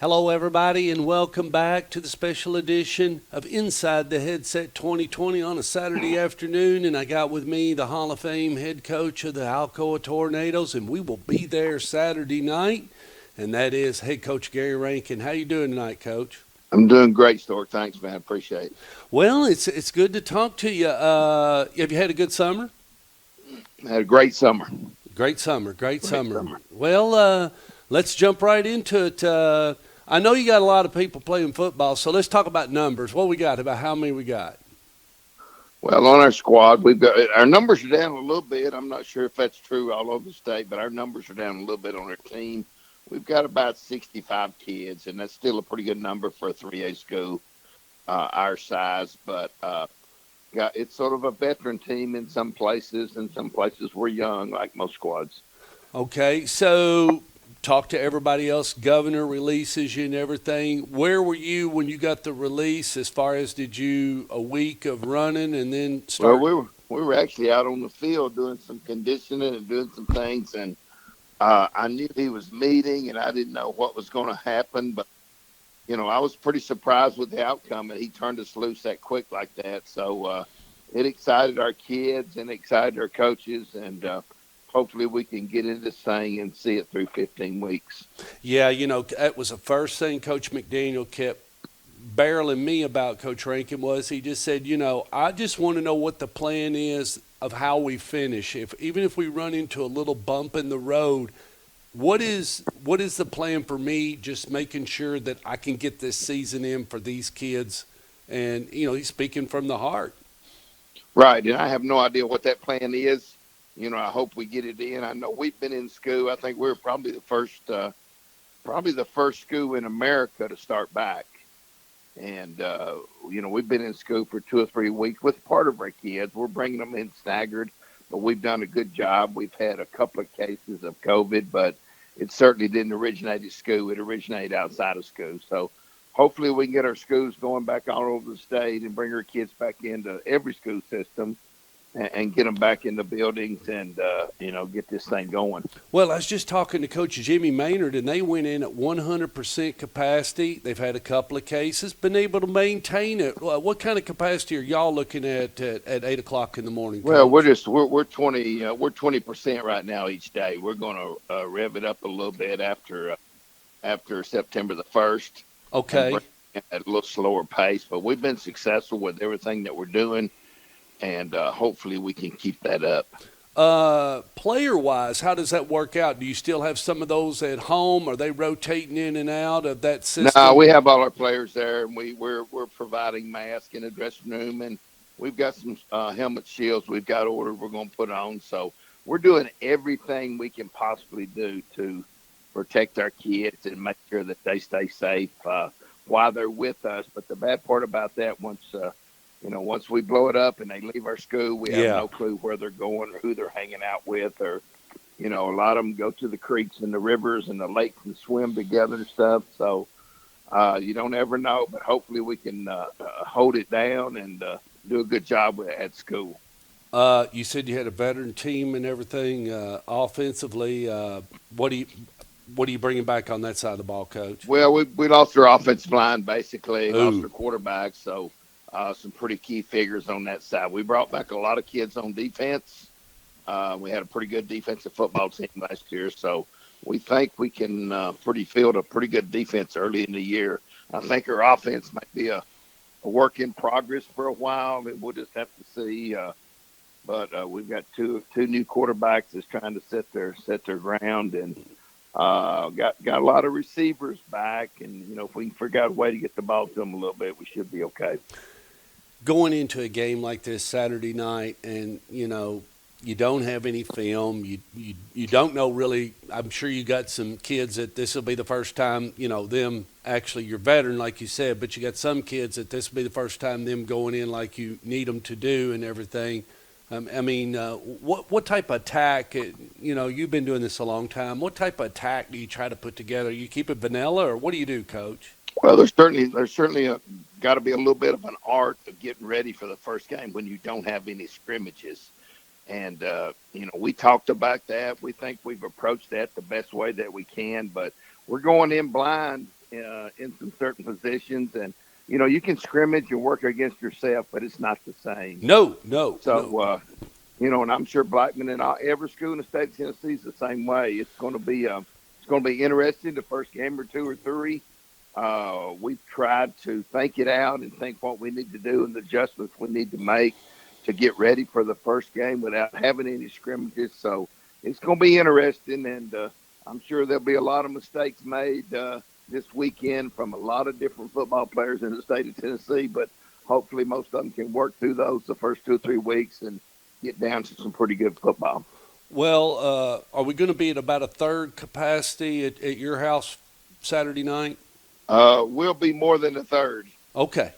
Hello, everybody, and welcome back to the special edition of Inside the Headset 2020 on a Saturday afternoon. And I got with me the Hall of Fame head coach of the Alcoa Tornadoes, and we will be there Saturday night. And that is head coach Gary Rankin. How you doing tonight, Coach? I'm doing great, Stork. Thanks, man. Appreciate it. Well, it's good to talk to you. Have you had a good summer? I had a great summer. Great summer, great Great summer. summer. Well, let's jump right into it. I know you got a lot of people playing football, so let's talk about numbers. What we got? About how many we got? Well, on our squad, we've got our numbers are down a little bit. I'm not sure if that's true all over the state, but our numbers are down a little bit on our team. We've got about 65 kids, and that's still a pretty good number for a 3A school our size. But it's sort of a veteran team in some places, and some places we're young, like most squads. Okay, so talk to everybody else. Governor releases you and everything. Where were you when you got the release? As far as did you a week of running and then Well, start? we were actually out on the field doing some conditioning and doing some things, and I knew he was meeting, and I didn't know what was going to happen, but I was pretty surprised with the outcome, and he turned us loose that quick like that. So it excited our kids and excited our coaches, and hopefully we can get into this thing and see it through 15 weeks. Yeah, that was the first thing Coach McDaniel kept barreling me about, Coach Rankin, was he just said, I just want to know what the plan is of how we finish. Even if we run into a little bump in the road, what is the plan for me? Just making sure that I can get this season in for these kids, and he's speaking from the heart. Right, and I have no idea what that plan is. I hope we get it in. I know we've been in school. I think we're probably the first school in America to start back. And, we've been in school for 2 or 3 weeks with part of our kids. We're bringing them in staggered, but we've done a good job. We've had a couple of cases of COVID, but it certainly didn't originate at school. It originated outside of school. So hopefully we can get our schools going back all over the state and bring our kids back into every school system and get them back in the buildings and, get this thing going. Well, I was just talking to Coach Jimmy Maynard, and they went in at 100% capacity. They've had a couple of cases, been able to maintain it. What kind of capacity are y'all looking at 8 o'clock in the morning, Coach? Well, we're 20% right now each day. We're going to rev it up a little bit after September the 1st. Okay. And bring it at a little slower pace, but we've been successful with everything that we're doing. And hopefully we can keep that up. Player-wise, how does that work out? Do you still have some of those at home? Are they rotating in and out of that system? No, we have all our players there, and we're providing masks in the dressing room, and we've got some helmet shields we've got ordered we're going to put on. So we're doing everything we can possibly do to protect our kids and make sure that they stay safe while they're with us. But the bad part about that, once we blow it up and they leave our school, we have no clue where they're going or who they're hanging out with. Or, a lot of them go to the creeks and the rivers and the lakes and swim together and stuff. So you don't ever know, but hopefully we can hold it down and do a good job at school. You said you had a veteran team and everything offensively. What are you bringing back on that side of the ball, Coach? Well, we lost our offensive line, basically. Ooh. Lost our quarterback, so some pretty key figures on that side. We brought back a lot of kids on defense. We had a pretty good defensive football team last year, so we think we can field a pretty good defense early in the year. I think our offense might be a work in progress for a while. We'll just have to see. But we've got two new quarterbacks that's trying to set their ground, and got a lot of receivers back. And if we can figure out a way to get the ball to them a little bit, we should be okay. Going into a game like this Saturday night, and you don't have any film, you don't know really. I'm sure you got some kids that this will be the first time, them actually, you're veteran like you said, but you got some kids that this will be the first time them going in like you need them to do and everything. What type of attack? You've been doing this a long time. What type of attack do you try to put together? You keep it vanilla, or what do you do, Coach? Well, there's certainly got to be a little bit of an art of getting ready for the first game when you don't have any scrimmages. And, we talked about that. We think we've approached that the best way that we can, but we're going in blind in some certain positions, and you can scrimmage and work against yourself, but it's not the same. No, no, no. So and I'm sure Blackman and every school in the state of Tennessee is the same way. It's going to be interesting the first game or two or three. We've tried to think it out and think what we need to do and the adjustments we need to make to get ready for the first game without having any scrimmages. So it's going to be interesting, and I'm sure there'll be a lot of mistakes made this weekend from a lot of different football players in the state of Tennessee, but hopefully most of them can work through those the first 2 or 3 weeks and get down to some pretty good football. Well, are we going to be at about a third capacity at your house Saturday night? We'll be more than a third. Okay.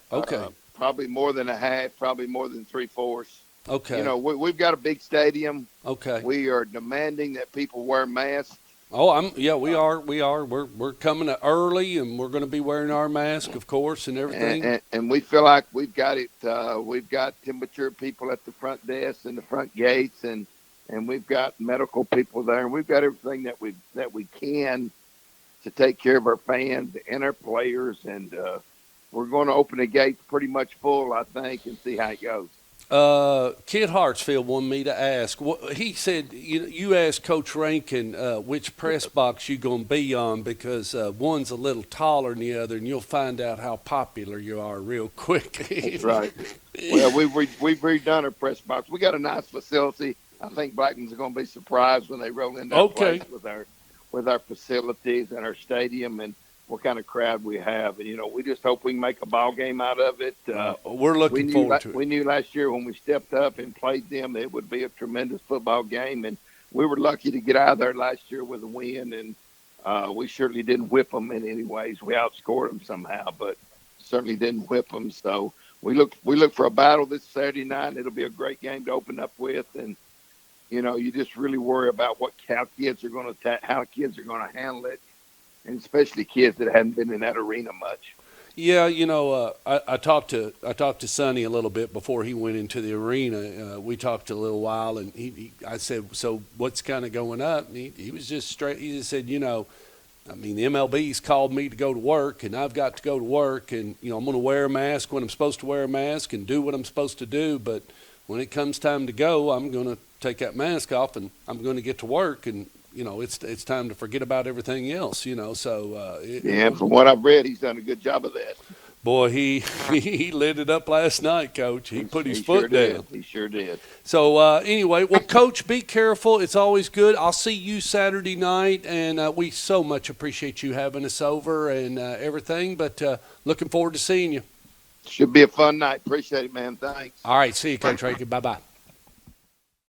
Probably more than a half, probably more than 3/4. Okay. We've got a big stadium. Okay. We are demanding that people wear masks. Oh, we are. We're coming early, and we're going to be wearing our mask, of course, and everything. And we feel like we've got it. We've got temperature people at the front desk and the front gates, and we've got medical people there, and we've got everything that we can to take care of our fans and our players. And we're going to open the gates pretty much full, I think, and see how it goes. Kid Hartsfield wanted me to ask. He said you asked Coach Rankin which press box you going to be on because one's a little taller than the other, and you'll find out how popular you are real quick. That's right. Well, we've redone our press box. We got a nice facility. I think Blackman's going to be surprised when they roll into that place with our facilities and our stadium and what kind of crowd we have. And, we just hope we can make a ball game out of it. We're looking forward to it. We knew last year when we stepped up and played them, it would be a tremendous football game. And we were lucky to get out of there last year with a win. And we certainly didn't whip them in any ways. We outscored them somehow, but certainly didn't whip them. So we look for a battle this Saturday night. It'll be a great game to open up with. And, you just really worry about how kids are going to handle it. And especially kids that hadn't been in that arena much. Yeah, I talked to Sonny a little bit before he went into the arena. We talked a little while, and I said, "So what's kind of going up?" And he was just straight. He just said, the MLB's called me to go to work, and I've got to go to work, and I'm going to wear a mask when I'm supposed to wear a mask and do what I'm supposed to do. But when it comes time to go, I'm going to take that mask off, and I'm going to get to work and. It's time to forget about everything else, so. From what I've read, he's done a good job of that. Boy, he lit it up last night, Coach. He put his foot down. He sure did. So, anyway, well, Coach, be careful. It's always good. I'll see you Saturday night, and we so much appreciate you having us over and everything, but looking forward to seeing you. Should be a fun night. Appreciate it, man. Thanks. All right, see you, Coach Rankin. Bye-bye.